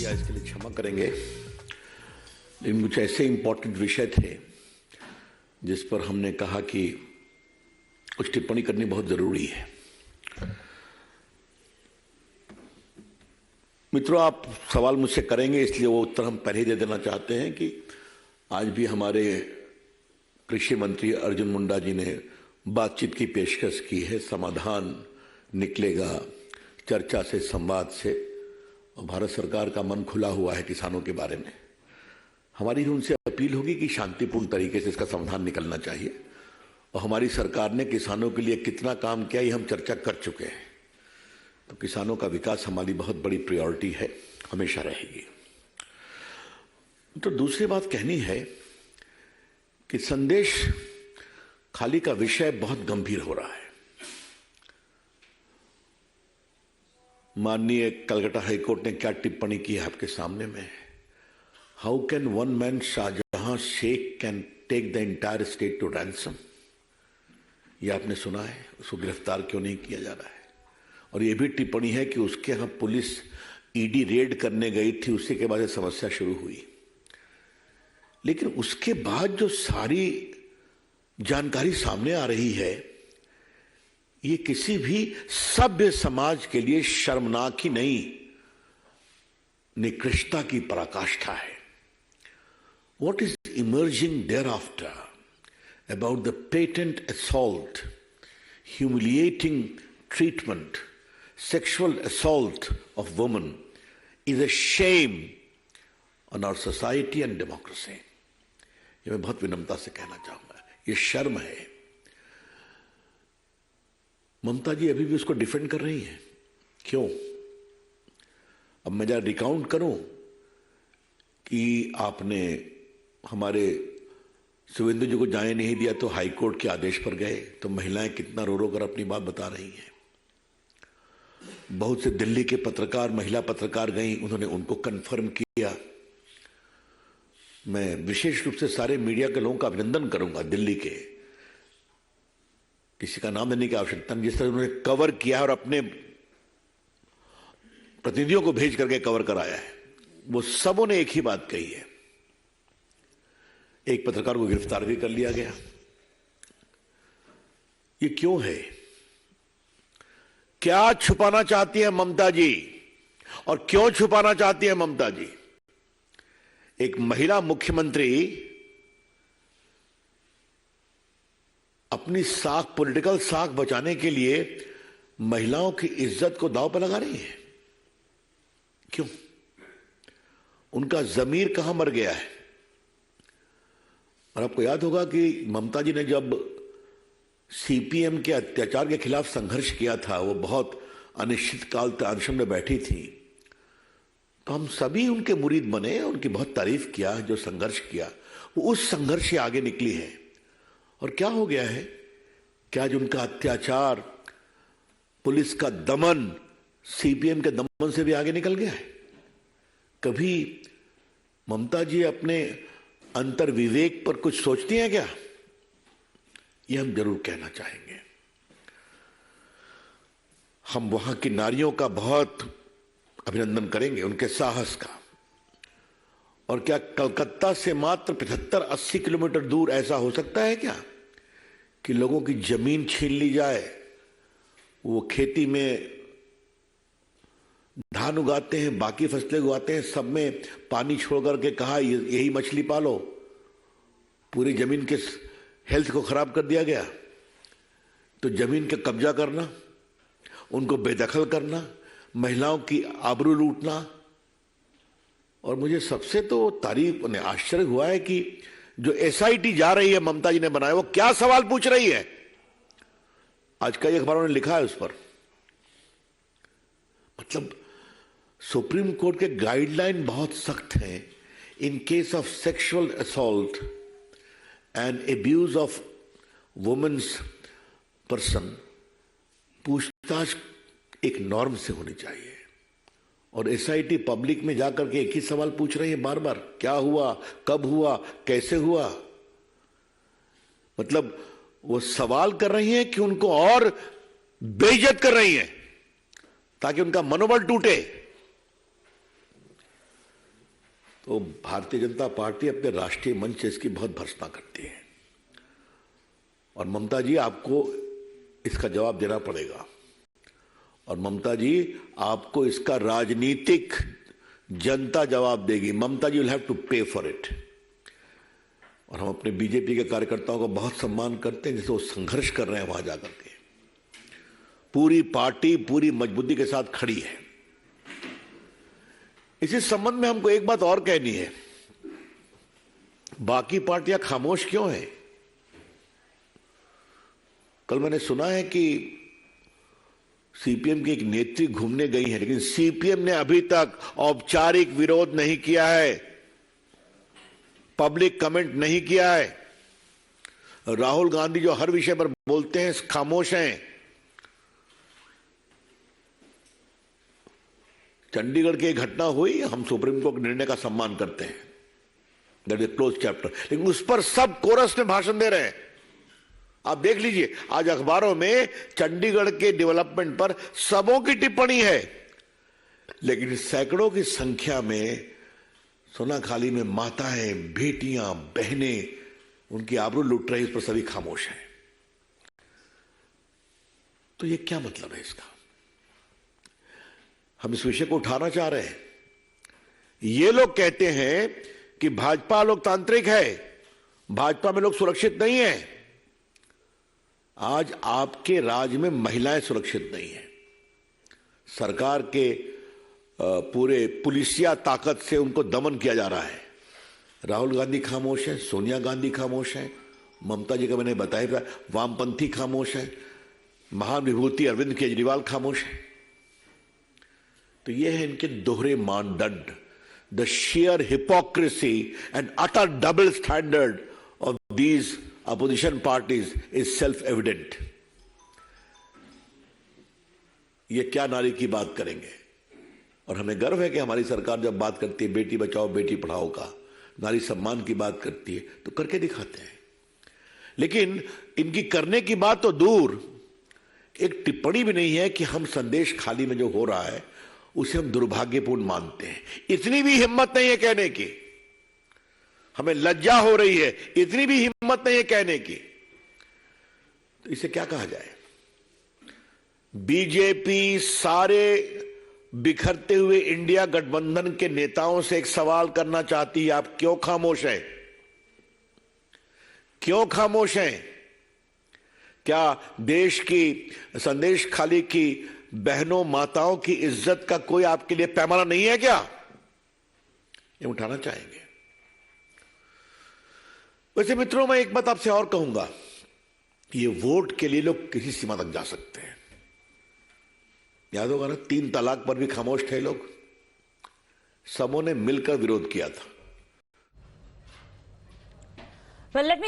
गया, इसके लिए क्षमा करेंगे, लेकिन कुछ ऐसे इंपॉर्टेंट विषय थे जिस पर हमने कहा कि कुछ टिप्पणी करनी बहुत जरूरी है। मित्रों, आप सवाल मुझसे करेंगे इसलिए वो उत्तर हम पहले ही दे देना चाहते हैं कि आज भी हमारे कृषि मंत्री अर्जुन मुंडा जी ने बातचीत की पेशकश की है। समाधान निकलेगा चर्चा से, संवाद से, और भारत सरकार का मन खुला हुआ है किसानों के बारे में। हमारी उनसे अपील होगी कि शांतिपूर्ण तरीके से इसका समाधान निकलना चाहिए, और हमारी सरकार ने किसानों के लिए कितना काम किया ये हम चर्चा कर चुके हैं। तो किसानों का विकास हमारी बहुत बड़ी प्रायोरिटी है, हमेशा रहेगी। तो दूसरी बात कहनी है कि संदेश खाली का विषय बहुत गंभीर हो रहा है। माननीय कलकत्ता हाईकोर्ट ने क्या टिप्पणी की है आपके सामने में। How can one man Shahjahan Sheikh can take the entire state to ransom. यह आपने सुना है, उसको गिरफ्तार क्यों नहीं किया जा रहा है। और यह भी टिप्पणी है कि उसके यहां पुलिस ईडी रेड करने गई थी, उसी के बाद समस्या शुरू हुई। लेकिन उसके बाद जो सारी जानकारी सामने आ रही है, ये किसी भी सभ्य समाज के लिए शर्मनाक ही नहीं, निकृष्टता की पराकाष्ठा है। What is emerging thereafter about the blatant assault, humiliating treatment, sexual assault of women is a shame on our society and democracy. ये मैं बहुत विनम्रता से कहना चाहूंगा, ये शर्म है। ममता जी अभी भी उसको डिफेंड कर रही हैं, क्यों? अब मैं जरा रिकाउंट करूं कि आपने हमारे सुवेंदु जी को जाने नहीं दिया तो हाईकोर्ट के आदेश पर गए, तो महिलाएं कितना रो रो कर अपनी बात बता रही हैं। बहुत से दिल्ली के पत्रकार, महिला पत्रकार गई, उन्होंने उनको कंफर्म किया। मैं विशेष रूप से सारे मीडिया के लोगों का अभिनंदन करूंगा, दिल्ली के, किसी का नाम लेने की आवश्यकता नहीं, जिस तरह उन्होंने कवर किया और अपने प्रतिनिधियों को भेज करके कवर कराया है। वो सबों ने एक ही बात कही है। एक पत्रकार को गिरफ्तार भी कर लिया गया। ये क्यों है? क्या छुपाना चाहती है ममता जी, और क्यों छुपाना चाहती है ममता जी? एक महिला मुख्यमंत्री अपनी साख, पॉलिटिकल साख बचाने के लिए महिलाओं की इज्जत को दांव पर लगा रही है। क्यों? उनका जमीर कहां मर गया है? और आपको याद होगा कि ममता जी ने जब सीपीएम के अत्याचार के खिलाफ संघर्ष किया था, वो बहुत अनिश्चित काल तक अनशन में बैठी थी, तो हम सभी उनके मुरीद बने, उनकी बहुत तारीफ किया। जो संघर्ष किया वो उस संघर्ष से आगे निकली है। और क्या हो गया है? क्या आज उनका अत्याचार, पुलिस का दमन, सीपीएम के दमन से भी आगे निकल गया है? कभी ममता जी अपने अंतर विवेक पर कुछ सोचती हैं क्या? ये हम जरूर कहना चाहेंगे। हम वहां की नारियों का बहुत अभिनंदन करेंगे, उनके साहस का। और क्या कलकत्ता से मात्र 75-80 किलोमीटर दूर ऐसा हो सकता है क्या कि लोगों की जमीन छीन ली जाए? वो खेती में धान उगाते हैं, बाकी फसलें उगाते हैं, सब में पानी छोड़ करके कहा यही मछली पालो। पूरी जमीन के हेल्थ को खराब कर दिया गया। तो जमीन का कब्जा करना, उनको बेदखल करना, महिलाओं की आबरू लूटना। और मुझे सबसे तो तारीफ ने आश्चर्य हुआ है कि जो एसआईटी जा रही है, ममता जी ने बनाया, वो क्या सवाल पूछ रही है। आज कई अखबारों ने लिखा है उस पर। मतलब सुप्रीम कोर्ट के गाइडलाइन बहुत सख्त हैं। In case of sexual assault and abuse of womens person, पूछताछ एक नॉर्म से होनी चाहिए। और एसआईटी पब्लिक में जाकर के एक ही सवाल पूछ रही है बार बार, क्या हुआ, कब हुआ, कैसे हुआ। मतलब वो सवाल कर रही हैं कि उनको और बेइज्जत कर रही हैं ताकि उनका मनोबल टूटे। तो भारतीय जनता पार्टी अपने राष्ट्रीय मंच से इसकी बहुत भर्त्सना करती है और ममता जी आपको इसका जवाब देना पड़ेगा और ममता जी आपको इसका राजनीतिक जनता जवाब देगी। ममता जी विल हैव टू पे फॉर इट। और हम अपने बीजेपी के कार्यकर्ताओं का बहुत सम्मान करते हैं, जैसे वो संघर्ष कर रहे हैं वहां जाकर के। पूरी पार्टी पूरी मजबूती के साथ खड़ी है। इसी संबंध में हमको एक बात और कहनी है, बाकी पार्टियां खामोश क्यों हैं? कल मैंने सुना है कि सीपीएम की एक नेत्री घूमने गई है, लेकिन सीपीएम ने अभी तक औपचारिक विरोध नहीं किया है, पब्लिक कमेंट नहीं किया है। राहुल गांधी जो हर विषय पर बोलते हैं खामोश हैं। चंडीगढ़ की घटना हुई, हम सुप्रीम कोर्ट के निर्णय का सम्मान करते हैं, दैट इज क्लोज चैप्टर, लेकिन उस पर सब कोरस में भाषण दे रहे हैं। आप देख लीजिए आज अखबारों में चंडीगढ़ के डेवलपमेंट पर सबों की टिप्पणी है, लेकिन सैकड़ों की संख्या में सोनाखाली में माताएं, बेटियां, बहनें उनकी आबरू लूट रही, इस पर सभी खामोश हैं। तो ये क्या मतलब है इसका? हम इस विषय को उठाना चाह रहे हैं। ये लोग कहते हैं कि भाजपा लोकतांत्रिक है, भाजपा में लोग सुरक्षित नहीं है। आज आपके राज्य में महिलाएं सुरक्षित नहीं है। सरकार के पूरे पुलिसिया ताकत से उनको दमन किया जा रहा है। राहुल गांधी खामोश है, सोनिया गांधी खामोश है, ममता जी का मैंने बताया, वामपंथी खामोश है, महान विभूति अरविंद केजरीवाल खामोश है। तो ये है इनके दोहरे मानदंड, the sheer hypocrisy and utter double standard of these opposition parties is self-evident. ये क्या नारी की बात करेंगे? और हमें गर्व है कि हमारी सरकार जब बात करती है बेटी बचाओ बेटी पढ़ाओ का, नारी सम्मान की बात करती है, तो करके दिखाते हैं। लेकिन इनकी करने की बात तो दूर, एक टिप्पणी भी नहीं है कि हम संदेश खाली में जो हो रहा है उसे हम दुर्भाग्यपूर्ण मानते हैं। इतनी भी हिम्मत नहीं है कहने की, हमें लज्जा हो रही है, इतनी भी हिम्मत नहीं है कहने की। तो इसे क्या कहा जाए? बीजेपी सारे बिखरते हुए इंडिया गठबंधन के नेताओं से एक सवाल करना चाहती है, आप क्यों खामोश हैं? क्यों खामोश हैं? क्या देश की संदेश खाली की बहनों माताओं की इज्जत का कोई आपके लिए पैमाना नहीं है क्या? ये उठाना चाहेंगे। वैसे मित्रों, मैं एक बात आपसे और कहूंगा, ये वोट के लिए लोग किसी सीमा तक जा सकते हैं। याद होगा ना, 3 तलाक पर भी खामोश थे लोग, सबों ने मिलकर विरोध किया था। Well, let me go